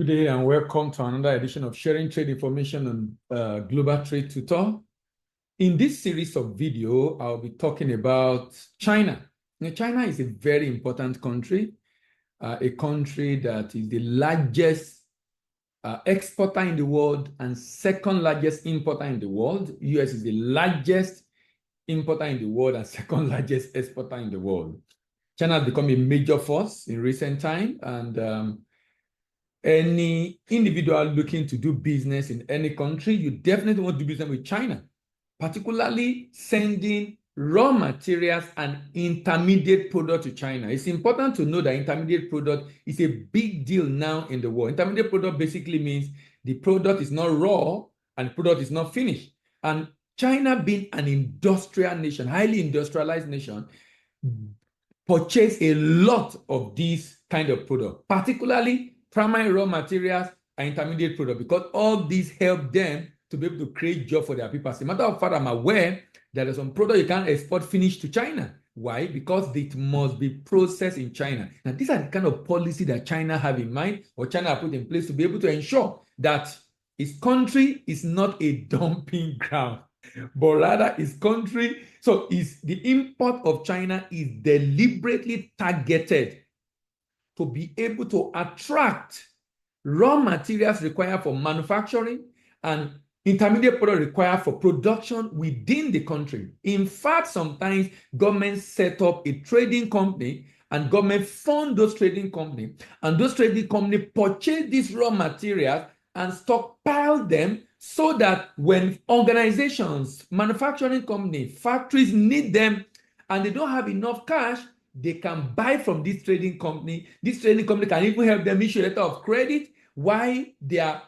Good day and welcome to another edition of Sharing Trade Information on Global Trade Tutor. In this series of video, I'll be talking about China. Now, China is a very important country, a country that is the largest exporter in the world and second largest importer in the world. US is the largest importer in the world and second largest exporter in the world. China has become a major force in recent time, and any individual looking to do business in any country, you definitely want to do business with China, particularly sending raw materials and intermediate product to China. It's important to know that intermediate product is a big deal now in the world. Intermediate product basically means the product is not raw and the product is not finished. And China, being an industrial nation, highly industrialized nation, purchase a lot of these kind of products, particularly primary raw materials and intermediate product, because all these help them to be able to create jobs for their people. As a matter of fact, I'm aware there are some products you can't export finished to China. Why? Because it must be processed in China. Now, these are the kind of policy that China have in mind, or China have put in place to be able to ensure that its country is not a dumping ground, but rather its country, so is the import of China is deliberately targeted to be able to attract raw materials required for manufacturing and intermediate product required for production within the country. In fact, sometimes governments set up a trading company and government fund those trading companies, and those trading companies purchase these raw materials and stockpile them so that when organizations, manufacturing companies, factories need them and they don't have enough cash, they can buy from this trading company. This trading company can even help them issue a letter of credit while the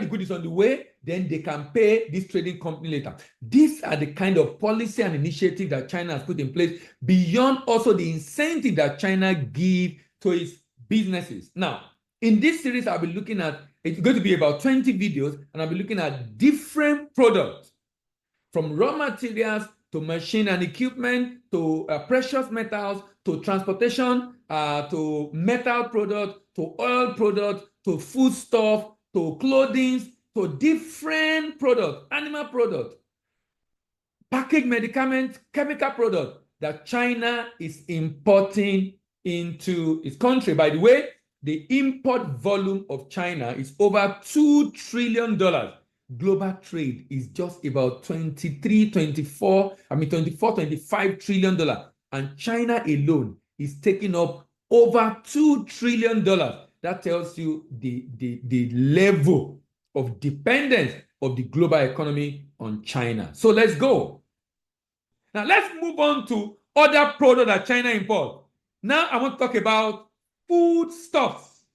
good is on the way. Then they can pay this trading company later. These are the kind of policy and initiative that China has put in place, beyond also the incentive that China gives to its businesses. Now, in this series, I'll be looking at, it's going to be about 20 videos, and I'll be looking at different products, from raw materials to machine and equipment, to precious metals, to transportation, to metal product, to oil product, to foodstuff, to clothing, to different products, animal product, packaged medicament, chemical product that China is importing into its country. By the way, the import volume of China is over $2 trillion. Global trade is just about 24, $25 trillion. And China alone is taking up over $2 trillion. That tells you the level of dependence of the global economy on China. So let's go. Now let's move on to other products that China imports. Now I want to talk about foodstuffs.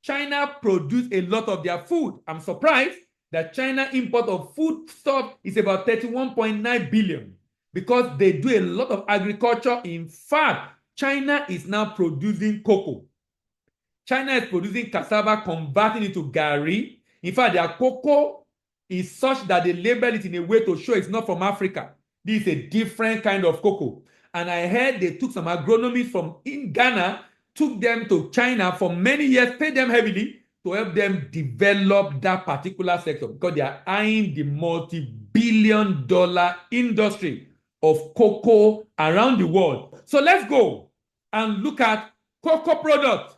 China produces a lot of their food. I'm surprised that China import of foodstuff is about 31.9 billion, because they do a lot of agriculture. In fact, China is now producing cocoa. China is producing cassava, converting it to gari. In fact, their cocoa is such that they label it in a way to show it's not from Africa. This is a different kind of cocoa. And I heard they took some agronomists from in Ghana, took them to China for many years, paid them heavily to help them develop that particular sector, because they are eyeing the multi-billion-dollar industry of cocoa around the world. So let's go and look at cocoa products.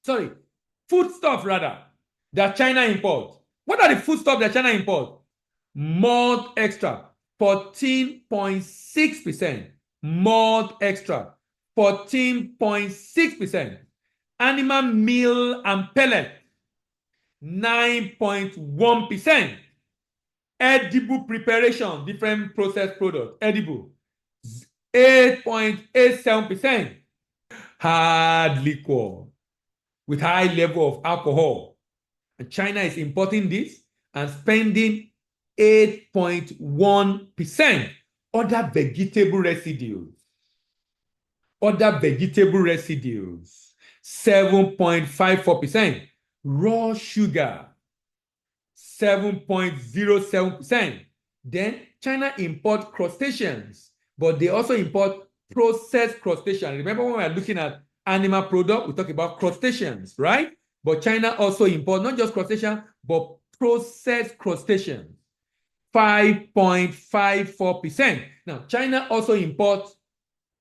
Sorry, foodstuff rather, that China imports. What are the foodstuffs that China imports? Malt extra, 14.6%. Malt extra, 14.6%. Animal meal and pellet, 9.1%. Edible preparation, different processed products, edible, 8.87%. Hard liquor with high level of alcohol. And China is importing this and spending 8.1%. Other vegetable residues, 7.54%. Raw sugar, 7.07%. Then China imports crustaceans, but they also import processed crustaceans. Remember when we were looking at animal product, we talk about crustaceans, right? But China also imports not just crustacean, but processed crustaceans, 5.54%. Now, China also imports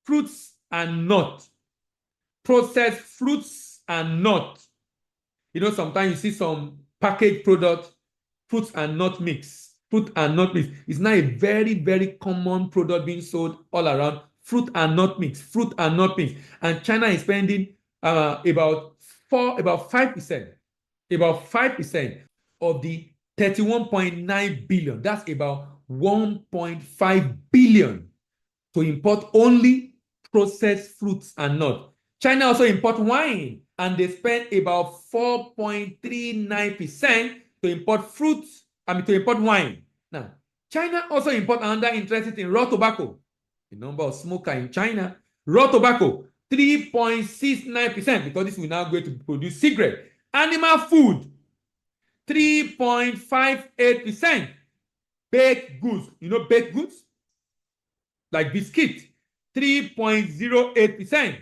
fruits and nuts, processed fruits and nuts. You know, sometimes you see some packaged products, fruits and nut mix. Fruit and nut mix is now a very, very common product being sold all around. Fruit and nut mix, fruit and nut mix. And China is spending about 5%, about 5% of the 31.9 billion. That's about 1.5 billion to import only processed fruits and nuts. China also imports wine, and they spend about 4.39% to import wine. Now, China also imports another interesting thing, raw tobacco. The number of smokers in China, raw tobacco, 3.69%, because this will now go to produce cigarette. Animal food, 3.58%. Baked goods, you know baked goods? Like biscuit, 3.08%.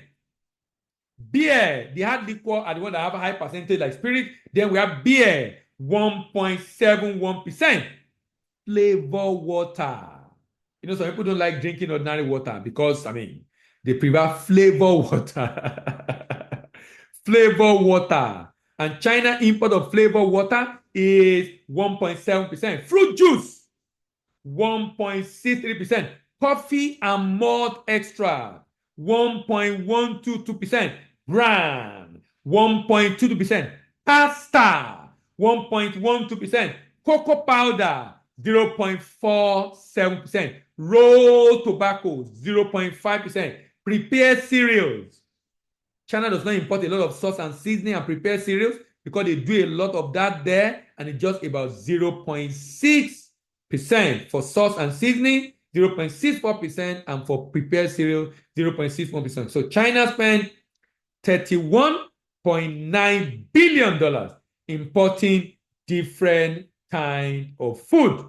Beer, the hard liquor are the one that have a high percentage like spirit. Then we have beer, 1.71%. Flavor water. You know, some people don't like drinking ordinary water because, I mean, they prefer flavor water. Flavor water. And China import of flavor water is 1.7%. Fruit juice, 1.63%. Coffee and malt extract, 1.122%. Bran, 1.22%. Pasta, 1.12%. Cocoa powder, 0.47%. Rolled tobacco, 0.5%. Prepared cereals. China does not import a lot of sauce and seasoning and prepared cereals because they do a lot of that there, and it's just about 0.6% for sauce and seasoning, 0.64%, and for prepared cereal, 0.61%. So China spent $31.9 billion importing different kind of food.